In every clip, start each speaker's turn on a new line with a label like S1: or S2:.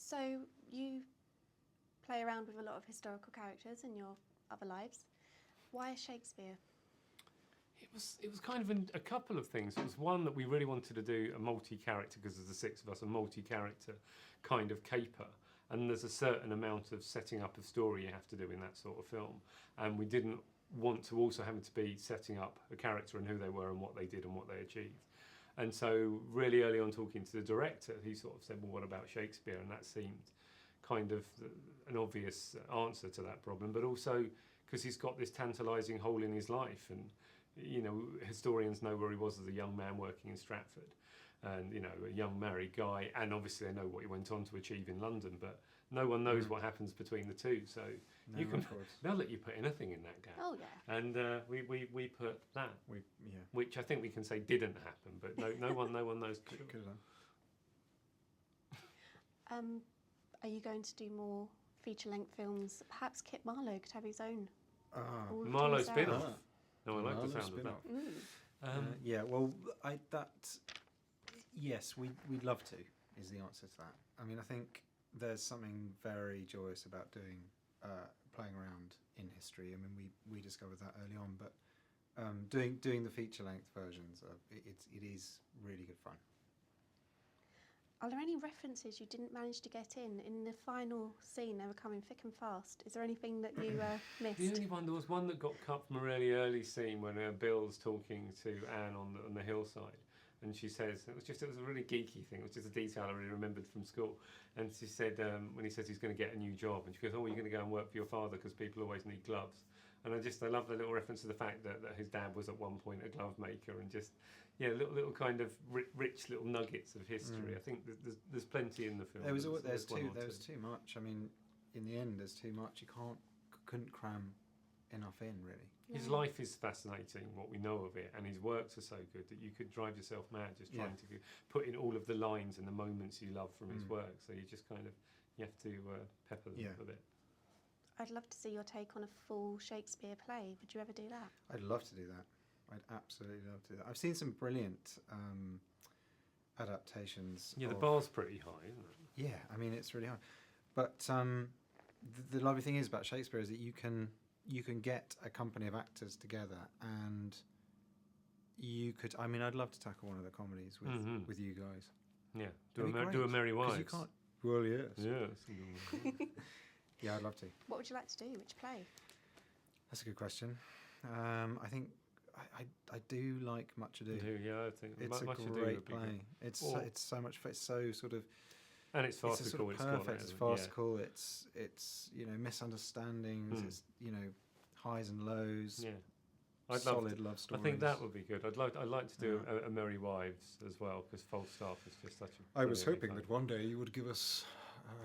S1: So you play around with a lot of historical characters in your other lives. Why Shakespeare?
S2: It was kind of a couple of things. It was one that we really wanted to do a multi-character, because there's the six of us, a multi-character kind of caper. And there's a certain amount of setting up a story you have to do in that sort of film. And we didn't want to also have to be setting up a character and who they were and what they did and what they achieved. And so really early on, talking to the director, he sort of said, well, what about Shakespeare? And that seemed kind of an obvious answer to that problem, but also because he's got this tantalising hole in his life. And, you know, historians know where he was as a young man working in Stratford, and, you know, a young married guy, and obviously they know what he went on to achieve in London, but no one knows what happens between the two. So
S3: No,
S2: you can,
S3: of course.
S2: they'll let you put anything in that gap.
S1: Oh yeah.
S2: And we put that,
S3: Yeah.
S2: which I think we can say didn't happen, but no one knows.
S3: Could have done.
S1: Are you going to do more feature-length films? Perhaps Kit Marlowe could have his own. all to
S2: Marlowe
S1: himself.
S2: spin-off.
S3: Ah.
S2: No, I like the
S3: Marlowe
S2: sound of that.
S3: spin-off. Yeah, well, yes, we'd love to, is the answer to that. I mean, I think there's something very joyous about playing around in history. I mean, we discovered that early on, but doing the feature-length versions, it is really good fun.
S1: Are there any references you didn't manage to get in the final scene? They were coming thick and fast. Is there anything that you missed?
S2: The only one, there was one that got cut from a really early scene when Bill's talking to Anne on the hillside, and she says, it was a really geeky thing, it was just a detail I really remembered from school, and she said, when he says he's going to get a new job, and she goes, oh, you're going to go and work for your father because people always need gloves. And I love the little reference to the fact that his dad was at one point a glove maker, and just, yeah, little kind of rich little nuggets of history. I think there's plenty in the film.
S3: There's too much. I mean, in the end, there's too much. You couldn't cram enough in, really.
S2: His life is fascinating, what we know of it, and his works are so good that you could drive yourself mad just trying to put in all of the lines and the moments you love from his work. So you just kind of, you have to pepper them a bit.
S1: I'd love to see your take on a full Shakespeare play. Would you ever do that?
S3: I'd love to do that. I'd absolutely love to do that. I've seen some brilliant adaptations.
S2: Yeah, the bar's pretty high, isn't it?
S3: Yeah, I mean, it's really high. But the lovely thing is about Shakespeare is that you can get a company of actors together, and you could. I mean, I'd love to tackle one of the comedies with you guys.
S2: Yeah, do a Merry Wives.
S3: You can't. Well, yes.
S2: Yes.
S3: Yeah, I'd love to.
S1: What would you like to do? Which play?
S3: That's a good question. I think I do like Much Ado.
S2: Yeah, I think
S3: it's
S2: Much
S3: a
S2: Ado
S3: great
S2: would be
S3: play.
S2: good.
S3: It's so much fun. It's so sort of.
S2: And it's farcical.
S3: It's perfect. It's farcical. It's misunderstandings. It's highs and lows.
S2: Yeah.
S3: Solid love stories.
S2: I think that would be good. I'd like to do a Merry Wives as well, because Falstaff is just such a.
S3: I was hoping that one day you would give us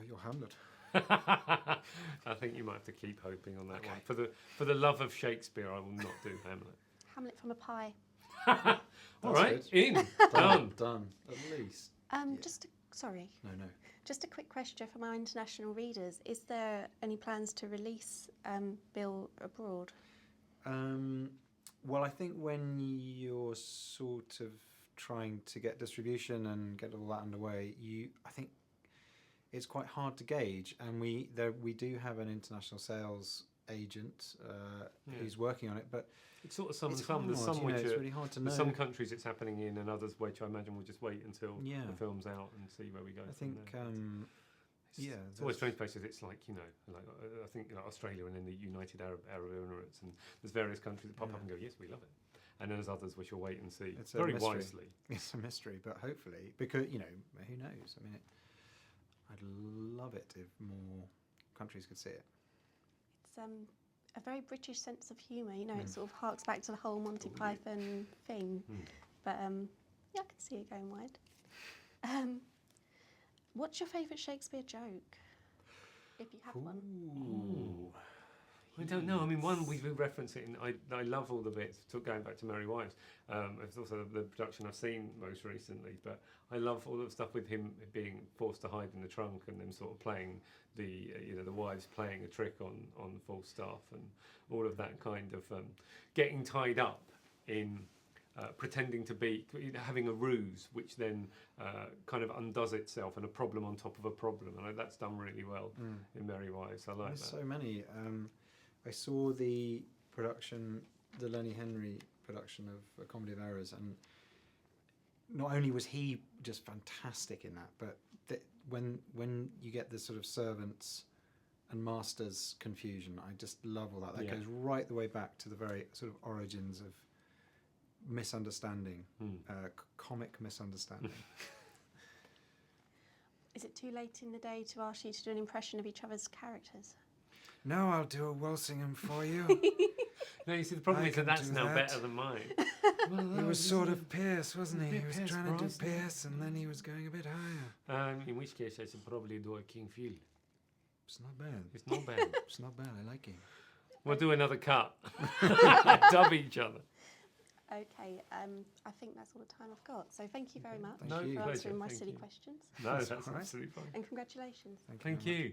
S3: your Hamlet.
S2: I think you might have to keep hoping on that one. For the love of Shakespeare, I will not do Hamlet.
S1: Hamlet from a pie.
S2: All right,
S3: good.
S2: in
S3: done. At least.
S1: Just a quick question from our international readers. Is there any plans to release Bill abroad?
S3: Well, I think when you're sort of trying to get distribution and get all that underway, I think it's quite hard to gauge. And we do have an international sales agent who's working on it, but
S2: it's sort of some. There's some which
S3: it's really hard to know.
S2: Some countries it's happening in, and others which I imagine we'll just wait until the film's out and see where we go.
S3: I think.
S2: It's always strange places. It's like I think Australia and then the United Arab Emirates, and there's various countries that pop up and go, yes, we love it, and then there's others which will wait and see.
S3: It's
S2: very
S3: mystery.
S2: Wisely.
S3: It's a mystery, but hopefully, because who knows? I mean, I'd love it if more countries could see it.
S1: It's a very British sense of humour. It sort of harks back to the whole Monty Python thing, but I can see it going wide. What's your favourite Shakespeare joke, if you have one?
S3: Ooh.
S2: I don't know. I mean, one we reference it in. I love all the bits. Going back to Merry Wives, it's also the production I've seen most recently. But I love all the stuff with him being forced to hide in the trunk, and them sort of playing the wives playing a trick on Falstaff, and all of that kind of getting tied up in pretending to be, having a ruse, which then kind of undoes itself, and a problem on top of a problem, and that's done really well in Merry Wives. I like
S3: There's
S2: that.
S3: so many. I saw the production, the Lenny Henry production of A Comedy of Errors, and not only was he just fantastic in that, but when you get the sort of servants and masters confusion, I just love all that. That goes right the way back to the very sort of origins of misunderstanding, comic misunderstanding.
S1: Is it too late in the day to ask you to do an impression of each other's characters?
S3: No, I'll do a Walsingham for you.
S2: No, you see, the problem
S3: I
S2: is that
S3: can
S2: that's
S3: do
S2: now
S3: that.
S2: better than mine.
S3: He was sort of Pierce, wasn't he?
S2: Yeah,
S3: He was
S2: Pierce
S3: trying to do
S2: Brosnan.
S3: Pierce, and then he was going a bit higher.
S2: In which case, I should probably do a King Phil.
S3: It's not bad.
S2: It's not bad.
S3: It's not bad. I like him.
S2: We'll do another cut. Dub each other.
S1: Okay, I think that's all the time I've got. So thank you very much
S3: Thank you.
S1: for answering my
S2: Thank
S1: silly
S2: you.
S1: questions.
S2: No,
S3: That's
S2: that's
S3: all right.
S2: absolutely fine.
S1: And congratulations.
S3: Thank
S2: Thank
S3: very much.
S2: you.